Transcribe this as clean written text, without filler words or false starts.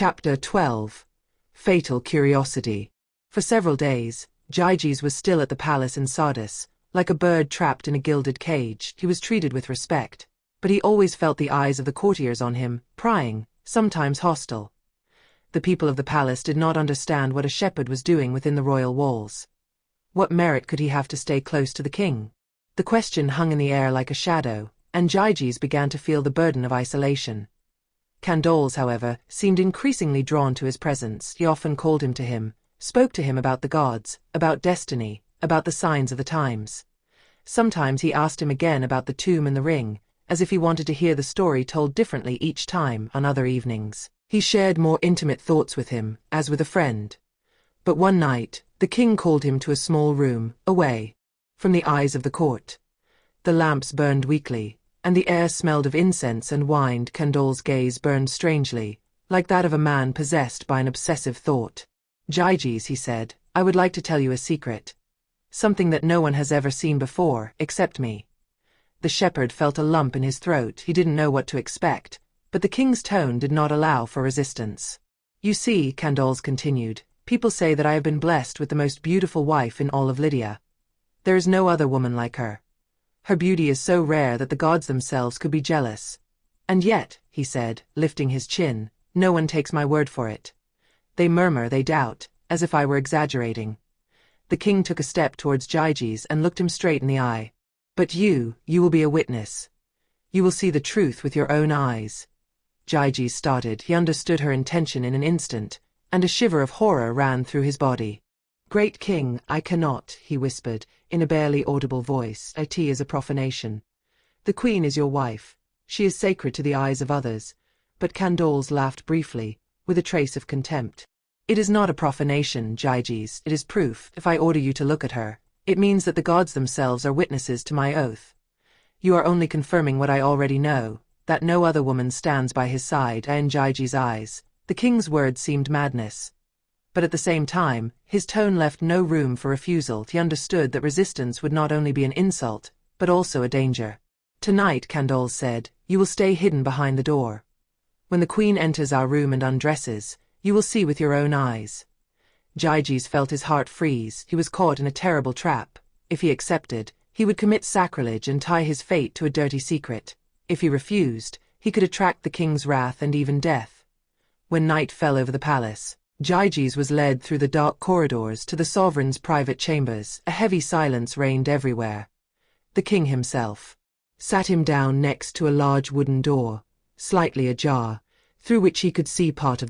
Chapter 12. Fatal Curiosity. For several days, Gyges was still at the palace in Sardis. Like a bird trapped in a gilded cage, he was treated with respect, but he always felt the eyes of the courtiers on him, prying, sometimes hostile. The people of the palace did not understand what a shepherd was doing within the royal walls. What merit could he have to stay close to the king? The question hung in the air like a shadow, and Gyges began to feel the burden of isolation. Candace, however, seemed increasingly drawn to his presence. He often called him to him, spoke to him about the gods, about destiny, about the signs of the times. Sometimes he asked him again about the tomb and the ring, as if he wanted to hear the story told differently each time. On other evenings, he shared more intimate thoughts with him, as with a friend. But one night, the king called him to a small room, away from the eyes of the court. The lamps burned weakly, and the air smelled of incense and wine. Candace's gaze burned strangely, like that of a man possessed by an obsessive thought. "Gyges," he said, "I would like to tell you a secret. Something that no one has ever seen before, except me." The shepherd felt a lump in his throat. He didn't know what to expect, but the king's tone did not allow for resistance. "You see," Candace continued, "people say that I have been blessed with the most beautiful wife in all of Lydia. There is no other woman like her. Her beauty is so rare that the gods themselves could be jealous. And yet," he said, lifting his chin, "no one takes my word for it. They murmur, they doubt, as if I were exaggerating." The king took a step towards Gyges and looked him straight in the eye. "But you will be a witness. You will see the truth with your own eyes." Gyges started. He understood her intention in an instant, and a shiver of horror ran through his body. "Great king, I cannot," he whispered, in a barely audible voice. "It is a profanation. The queen is your wife. She is sacred to the eyes of others." But Candace laughed briefly, with a trace of contempt. "It is not a profanation, Gyges. It is proof. If I order you to look at her, it means that the gods themselves are witnesses to my oath. You are only confirming what I already know, that no other woman stands by his side." In Gyges' eyes, the king's words seemed madness. But at the same time, his tone left no room for refusal. He understood that resistance would not only be an insult, but also a danger. "Tonight," Candace said, "you will stay hidden behind the door. When the queen enters our room and undresses, you will see with your own eyes." Gyges felt his heart freeze. He was caught in a terrible trap. If he accepted, he would commit sacrilege and tie his fate to a dirty secret. If he refused, he could attract the king's wrath and even death. When night fell over the palace, Gyges was led through the dark corridors to the sovereign's private chambers. A heavy silence reigned everywhere. The king himself sat him down next to a large wooden door, slightly ajar, through which he could see part of